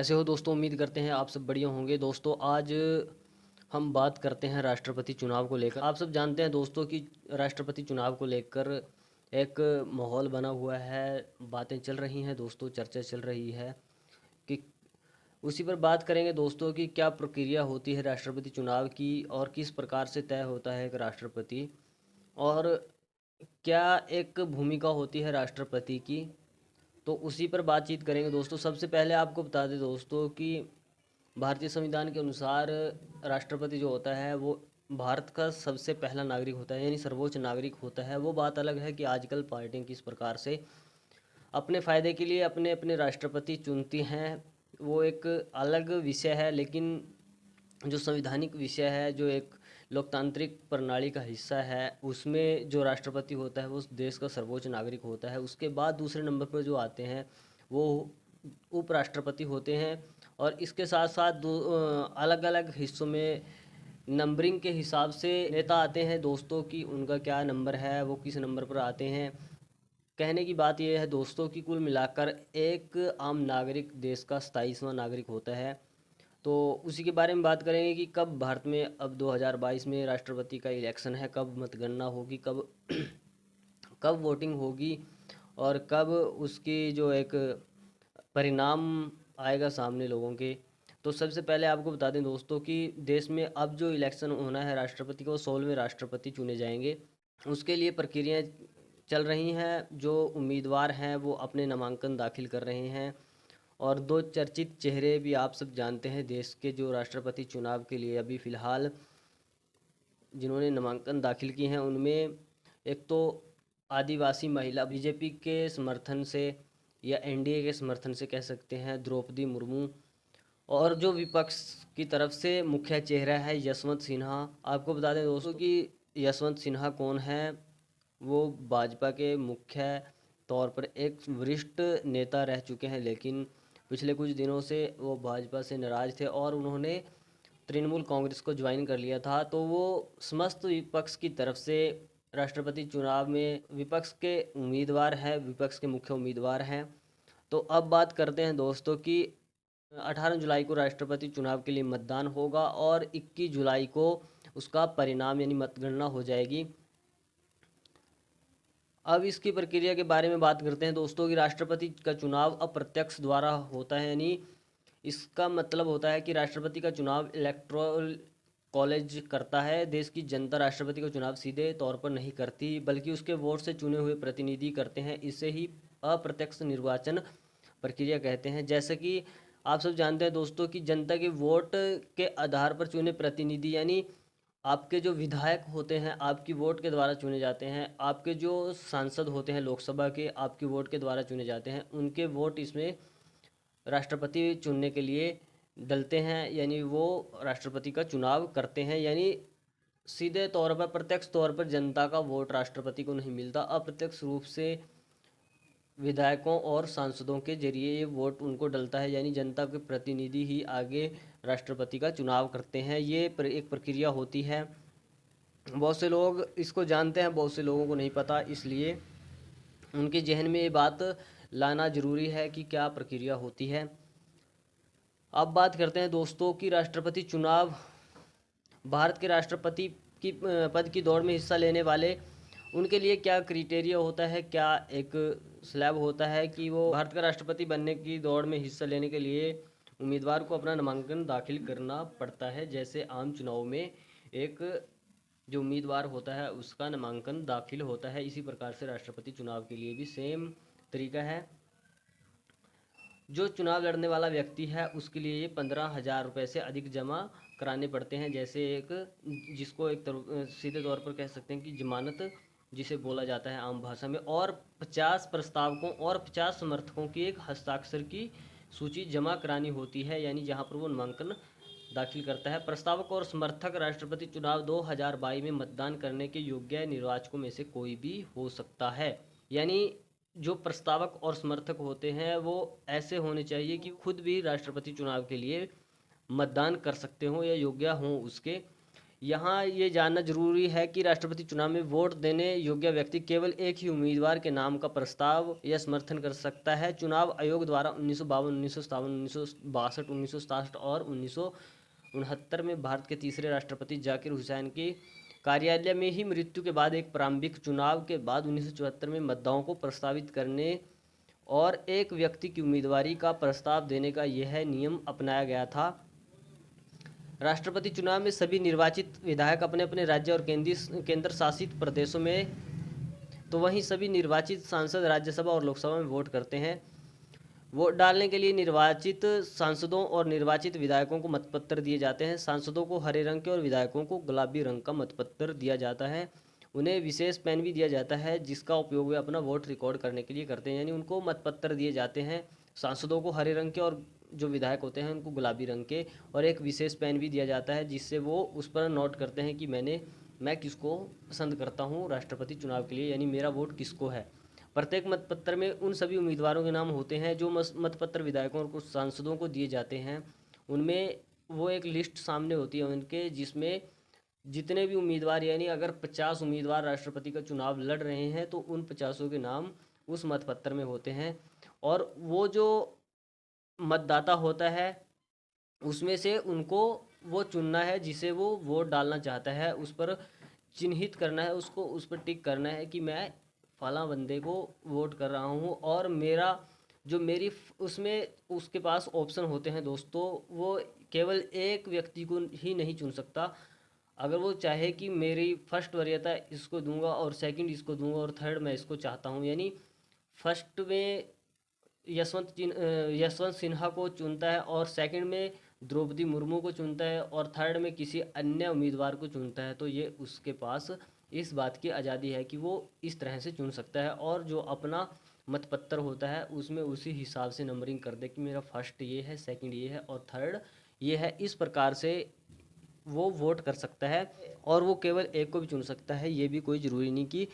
कैसे हो दोस्तों। उम्मीद करते हैं आप सब बढ़िया होंगे। दोस्तों आज हम बात करते हैं राष्ट्रपति चुनाव को लेकर। आप सब जानते हैं दोस्तों कि राष्ट्रपति चुनाव को लेकर एक माहौल बना हुआ है, बातें चल रही हैं दोस्तों, चर्चा चल रही है कि उसी पर बात करेंगे दोस्तों कि क्या प्रक्रिया होती है राष्ट्रपति चुनाव की और किस प्रकार से तय होता है एक राष्ट्रपति, और क्या एक भूमिका होती है राष्ट्रपति की। तो उसी पर बातचीत करेंगे दोस्तों। सबसे पहले आपको बता दें दोस्तों कि भारतीय संविधान के अनुसार राष्ट्रपति जो होता है वो भारत का सबसे पहला नागरिक होता है, यानी सर्वोच्च नागरिक होता है। वो बात अलग है कि आजकल पार्टियां किस प्रकार से अपने फ़ायदे के लिए अपने अपने राष्ट्रपति चुनती हैं, वो एक अलग विषय है। लेकिन जो संवैधानिक विषय है, जो एक लोकतांत्रिक प्रणाली का हिस्सा है, उसमें जो राष्ट्रपति होता है वो उस देश का सर्वोच्च नागरिक होता है। उसके बाद दूसरे नंबर पर जो आते हैं वो उपराष्ट्रपति होते हैं। और इसके साथ साथ अलग अलग हिस्सों में नंबरिंग के हिसाब से नेता आते हैं दोस्तों कि उनका क्या नंबर है, वो किस नंबर पर आते हैं। कहने की बात यह है दोस्तों कि कुल मिलाकर एक आम नागरिक देश का 27वां नागरिक होता है। तो उसी के बारे में बात करेंगे कि कब भारत में अब 2022 में राष्ट्रपति का इलेक्शन है, कब मतगणना होगी, कब कब वोटिंग होगी और कब उसकी जो एक परिणाम आएगा सामने लोगों के। तो सबसे पहले आपको बता दें दोस्तों कि देश में अब जो इलेक्शन होना है राष्ट्रपति का, वो 16वें राष्ट्रपति चुने जाएंगे। उसके लिए प्रक्रियाएं चल रही हैं। जो उम्मीदवार हैं वो अपने नामांकन दाखिल कर रहे हैं। और दो चर्चित चेहरे भी आप सब जानते हैं देश के, जो राष्ट्रपति चुनाव के लिए अभी फ़िलहाल जिन्होंने नामांकन दाखिल किए हैं उनमें एक तो आदिवासी महिला बीजेपी के समर्थन से या एनडीए के समर्थन से कह सकते हैं द्रौपदी मुर्मू, और जो विपक्ष की तरफ से मुख्य चेहरा है यशवंत सिन्हा। आपको बता दें दोस्तों कि यशवंत सिन्हा कौन है। वो भाजपा के मुख्य तौर पर एक वरिष्ठ नेता रह चुके हैं, लेकिन पिछले कुछ दिनों से वो भाजपा से नाराज थे और उन्होंने तृणमूल कांग्रेस को ज्वाइन कर लिया था। तो वो समस्त विपक्ष की तरफ से राष्ट्रपति चुनाव में विपक्ष के उम्मीदवार हैं, विपक्ष के मुख्य उम्मीदवार हैं। तो अब बात करते हैं दोस्तों कि 18 जुलाई को राष्ट्रपति चुनाव के लिए मतदान होगा और 21 जुलाई को उसका परिणाम यानी मतगणना हो जाएगी। अब इसकी प्रक्रिया के बारे में बात करते हैं दोस्तों कि राष्ट्रपति का चुनाव अप्रत्यक्ष द्वारा होता है, यानी इसका मतलब होता है कि राष्ट्रपति का चुनाव इलेक्टोरल कॉलेज करता है। देश की जनता राष्ट्रपति का चुनाव सीधे तौर पर नहीं करती, बल्कि उसके वोट से चुने हुए प्रतिनिधि करते हैं। इसे ही अप्रत्यक्ष निर्वाचन प्रक्रिया कहते हैं। जैसे कि आप सब जानते हैं दोस्तों कि जनता के वोट के आधार पर चुने प्रतिनिधि, यानी आपके जो विधायक होते हैं आपकी वोट के द्वारा चुने जाते हैं, आपके जो सांसद होते हैं लोकसभा के आपकी वोट के द्वारा चुने जाते हैं, उनके वोट इसमें राष्ट्रपति चुनने के लिए डलते हैं, यानी वो राष्ट्रपति का चुनाव करते हैं। यानी सीधे तौर पर प्रत्यक्ष तौर पर जनता का वोट राष्ट्रपति को नहीं मिलता, अप्रत्यक्ष रूप से विधायकों और सांसदों के जरिए ये वोट उनको डलता है, यानी जनता के प्रतिनिधि ही आगे राष्ट्रपति का चुनाव करते हैं। ये एक प्रक्रिया होती है। बहुत से लोग इसको जानते हैं, बहुत से लोगों को नहीं पता, इसलिए उनके जहन में ये बात लाना ज़रूरी है कि क्या प्रक्रिया होती है। अब बात करते हैं दोस्तों कि राष्ट्रपति चुनाव भारत के राष्ट्रपति की पद की दौड़ में हिस्सा लेने वाले उनके लिए क्या क्राइटेरिया होता है, क्या एक स्लैब होता है कि वो भारत का राष्ट्रपति बनने की दौड़ में हिस्सा लेने के लिए उम्मीदवार को अपना नामांकन दाखिल करना पड़ता है। जैसे आम चुनाव में एक जो उम्मीदवार होता है उसका नामांकन दाखिल होता है, इसी प्रकार से राष्ट्रपति चुनाव के लिए भी सेम तरीका है। जो चुनाव लड़ने वाला व्यक्ति है उसके लिए ये 15,000 रुपये से अधिक जमा कराने पड़ते हैं। जैसे एक जिसको एक सीधे तौर पर कह सकते हैं कि जमानत जिसे बोला जाता है आम भाषा में, और 50 प्रस्तावकों और 50 समर्थकों की एक हस्ताक्षर की सूची जमा करानी होती है, यानी जहां पर वो नामांकन दाखिल करता है। प्रस्तावक और समर्थक राष्ट्रपति चुनाव 2022 में मतदान करने के योग्य निर्वाचकों में से कोई भी हो सकता है। यानी जो प्रस्तावक और समर्थक होते हैं वो ऐसे होने चाहिए कि खुद भी राष्ट्रपति चुनाव के लिए मतदान कर सकते हों या योग्य हों उसके। यहाँ ये जानना जरूरी है कि राष्ट्रपति चुनाव में वोट देने योग्य व्यक्ति केवल एक ही उम्मीदवार के नाम का प्रस्ताव या समर्थन कर सकता है। चुनाव आयोग द्वारा 1952, 1957, 1962, 1967 और 1969 में भारत के तीसरे राष्ट्रपति जाकिर हुसैन की कार्यालय में ही मृत्यु के बाद एक प्रारंभिक चुनाव के बाद 1974 में मतदाताओं को प्रस्तावित करने और एक व्यक्ति की उम्मीदवारी का प्रस्ताव देने का यह नियम अपनाया गया था। राष्ट्रपति चुनाव में सभी निर्वाचित विधायक अपने अपने राज्य और केंद्र शासित प्रदेशों में, तो वहीं सभी निर्वाचित सांसद राज्यसभा और लोकसभा में वोट करते हैं। वोट डालने के लिए निर्वाचित सांसदों और निर्वाचित विधायकों को मतपत्र दिए जाते हैं। सांसदों को हरे रंग के और विधायकों को गुलाबी रंग का मतपत्र दिया जाता है। उन्हें विशेष पेन भी दिया जाता है जिसका उपयोग वे अपना वोट रिकॉर्ड करने के लिए करते हैं। यानी उनको मतपत्र दिए जाते हैं, सांसदों को हरे रंग के और जो विधायक होते हैं उनको गुलाबी रंग के, और एक विशेष पेन भी दिया जाता है जिससे वो उस पर नोट करते हैं कि मैं किसको पसंद करता हूँ राष्ट्रपति चुनाव के लिए, यानी मेरा वोट किसको है। प्रत्येक मतपत्र में उन सभी उम्मीदवारों के नाम होते हैं जो मतपत्र विधायकों और कुछ सांसदों को दिए जाते हैं। उनमें वो एक लिस्ट सामने होती है उनके, जिसमें जितने भी उम्मीदवार, यानी अगर 50 उम्मीदवार राष्ट्रपति का चुनाव लड़ रहे हैं तो उन 50 के नाम उस मतपत्र में होते हैं। और वो जो मतदाता होता है उसमें से उनको वो चुनना है जिसे वो वोट डालना चाहता है, उस पर चिन्हित करना है, उसको उस पर टिक करना है कि मैं फला बंदे को वोट कर रहा हूँ। और मेरा जो मेरी उसमें उसके पास ऑप्शन होते हैं दोस्तों, वो केवल एक व्यक्ति को ही नहीं चुन सकता। अगर वो चाहे कि मेरी फर्स्ट वरीयता इसको दूंगा और सेकंड इसको दूंगा और थर्ड मैं इसको चाहता हूँ, यानी फर्स्ट में यशवंत सिन्हा को चुनता है और सेकंड में द्रौपदी मुर्मू को चुनता है और थर्ड में किसी अन्य उम्मीदवार को चुनता है, तो ये उसके पास इस बात की आज़ादी है कि वो इस तरह से चुन सकता है। और जो अपना मतपत्र होता है उसमें उसी हिसाब से नंबरिंग कर दे कि मेरा फर्स्ट ये है, सेकंड ये है और थर्ड ये है। इस प्रकार से वो वोट कर सकता है और वो केवल एक को भी चुन सकता है, ये भी कोई ज़रूरी नहीं कि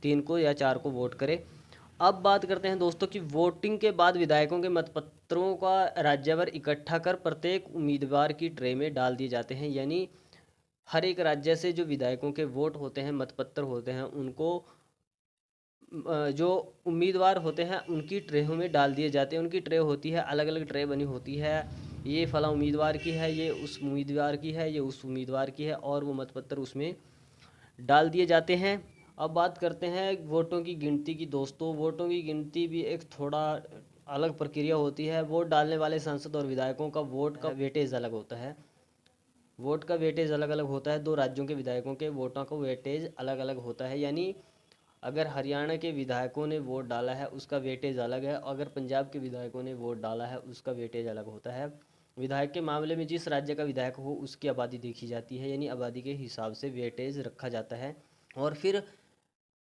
3 को या 4 को वोट करे। अब बात करते हैं दोस्तों कि वोटिंग के बाद विधायकों के मतपत्रों का राज्यभर इकट्ठा कर प्रत्येक उम्मीदवार की ट्रे में डाल दिए जाते हैं। यानी हर एक राज्य से जो विधायकों के वोट होते हैं, मतपत्र होते हैं, उनको जो उम्मीदवार होते हैं उनकी ट्रेहों में डाल दिए जाते हैं। उनकी ट्रे होती है, अलग अलग ट्रे बनी होती है, ये फला उम्मीदवार की है, ये उस उम्मीदवार की है, ये उस उम्मीदवार की है, और वो मतपत्र उसमें डाल दिए जाते हैं। अब बात करते हैं वोटों की गिनती की दोस्तों। वोटों की गिनती भी एक थोड़ा अलग प्रक्रिया होती है। वोट डालने वाले सांसद और विधायकों का वोट का वेटेज अलग होता है। वोट का वेटेज अलग अलग होता है। 2 राज्यों के विधायकों के वोटों का वेटेज अलग अलग होता है। यानी अगर हरियाणा के विधायकों ने वोट डाला है उसका वेटेज अलग है, अगर पंजाब के विधायकों ने वोट डाला है उसका वेटेज अलग होता है। विधायक के मामले में जिस राज्य का विधायक हो उसकी आबादी देखी जाती है, यानी आबादी के हिसाब से वेटेज रखा जाता है। और फिर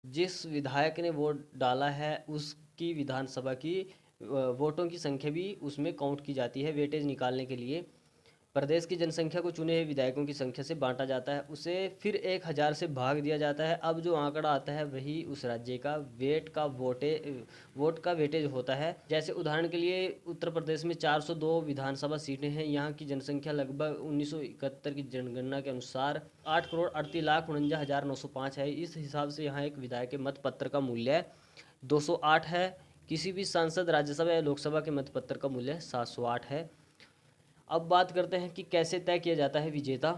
जिस विधायक ने वोट डाला है उसकी विधानसभा की वोटों की संख्या भी उसमें काउंट की जाती है वेटेज निकालने के लिए। प्रदेश की जनसंख्या को चुने हुए विधायकों की संख्या से बांटा जाता है, उसे फिर 1000 से भाग दिया जाता है। अब जो आंकड़ा आता है वही उस राज्य का वोट का वेटेज होता है। जैसे उदाहरण के लिए उत्तर प्रदेश में 402 विधानसभा सीटें हैं। यहाँ की जनसंख्या लगभग 1971 की जनगणना के अनुसार 8,38,49,905 है। इस हिसाब से यहाँ एक विधायक के मतपत्र का मूल्य 208 है। किसी भी सांसद राज्यसभा या लोकसभा के मतपत्र का मूल्य 708 है। अब बात करते हैं कि कैसे तय किया जाता है विजेता।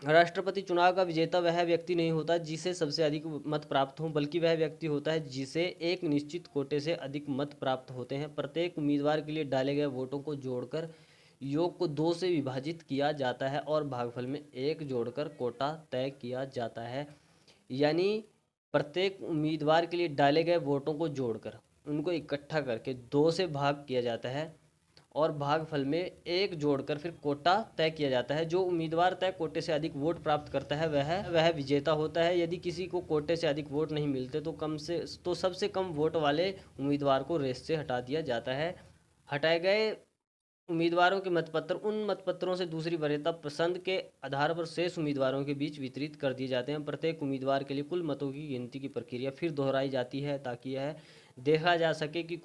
राष्ट्रपति चुनाव का विजेता वह व्यक्ति नहीं होता जिसे सबसे अधिक मत प्राप्त हों, बल्कि वह व्यक्ति होता है जिसे एक निश्चित कोटे से अधिक मत प्राप्त होते हैं। प्रत्येक उम्मीदवार के लिए डाले गए वोटों को जोड़कर योग को 2 से विभाजित किया जाता है और भागफल में 1 जोड़कर कोटा तय किया जाता है। यानी प्रत्येक उम्मीदवार के लिए डाले गए वोटों को जोड़कर उनको इकट्ठा करके 2 से भाग किया जाता है और भागफल में 1 जोड़कर फिर कोटा तय किया जाता है। जो उम्मीदवार तय कोटे से अधिक वोट प्राप्त करता है वह विजेता होता है। यदि किसी को कोटे से अधिक वोट नहीं मिलते तो सबसे कम वोट वाले उम्मीदवार को रेस से हटा दिया जाता है। हटाए गए उम्मीदवारों के मतपत्र उन मतपत्रों से दूसरी वरीयता पसंद के आधार पर शेष उम्मीदवारों के बीच वितरित कर दिए जाते हैं। प्रत्येक उम्मीदवार के लिए कुल मतों की गिनती की प्रक्रिया फिर दोहराई जाती है ताकि यह देखा जा सके कि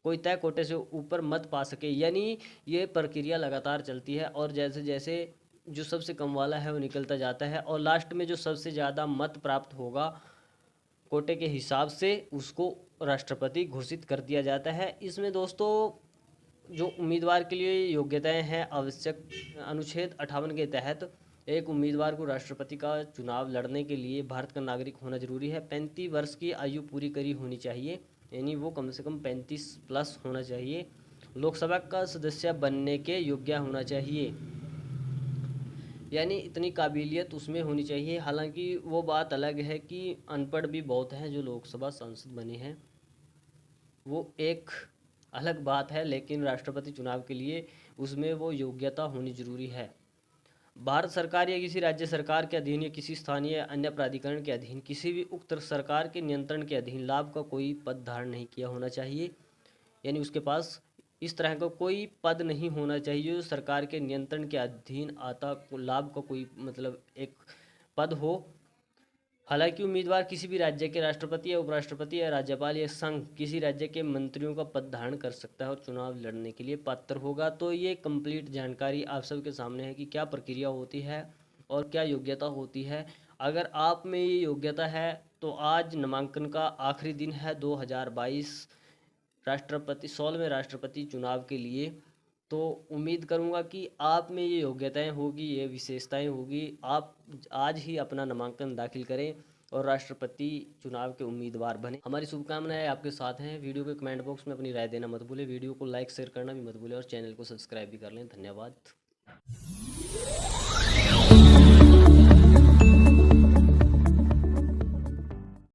कोई तय कोटे से ऊपर मत पा सके। यानी ये प्रक्रिया लगातार चलती है और जैसे जैसे जो सबसे कम वाला है वो निकलता जाता है, और लास्ट में जो सबसे ज़्यादा मत प्राप्त होगा कोटे के हिसाब से उसको राष्ट्रपति घोषित कर दिया जाता है। इसमें दोस्तों जो उम्मीदवार के लिए योग्यताएं हैं आवश्यक, अनुच्छेद 58 के तहत एक उम्मीदवार को राष्ट्रपति का चुनाव लड़ने के लिए भारत का नागरिक होना जरूरी है। 35 वर्ष की आयु पूरी करी होनी चाहिए, यानी वो कम से कम 35 प्लस होना चाहिए। लोकसभा का सदस्य बनने के योग्य होना चाहिए, यानी इतनी काबिलियत उसमें होनी चाहिए। हालांकि वो बात अलग है कि अनपढ़ भी बहुत हैं जो लोकसभा सांसद बने हैं, वो एक अलग बात है, लेकिन राष्ट्रपति चुनाव के लिए उसमें वो योग्यता होनी जरूरी है। भारत सरकार या किसी राज्य सरकार के अधीन या किसी स्थानीय या अन्य प्राधिकरण के अधीन किसी भी उक्त सरकार के नियंत्रण के अधीन लाभ का कोई पद धारण नहीं किया होना चाहिए, यानी उसके पास इस तरह का कोई पद नहीं होना चाहिए जो सरकार के नियंत्रण के अधीन आता लाभ का कोई मतलब एक पद हो। हालांकि उम्मीदवार किसी भी राज्य के राष्ट्रपति या उपराष्ट्रपति या राज्यपाल या संघ किसी राज्य के मंत्रियों का पद धारण कर सकता है और चुनाव लड़ने के लिए पात्र होगा। तो ये कंप्लीट जानकारी आप सबके सामने है कि क्या प्रक्रिया होती है और क्या योग्यता होती है। अगर आप में ये योग्यता है तो आज नामांकन का आखिरी दिन है 2022 राष्ट्रपति 16वें राष्ट्रपति चुनाव के लिए। तो उम्मीद करूंगा कि आप में ये योग्यताएं होगी, ये विशेषताएं होगी। आप आज ही अपना नामांकन दाखिल करें और राष्ट्रपति चुनाव के उम्मीदवार बने। हमारी शुभकामनाएं आपके साथ हैं। वीडियो के कमेंट बॉक्स में अपनी राय देना मत भूलें, वीडियो को लाइक शेयर करना भी मत भूलें और चैनल को सब्सक्राइब भी कर लें। धन्यवाद।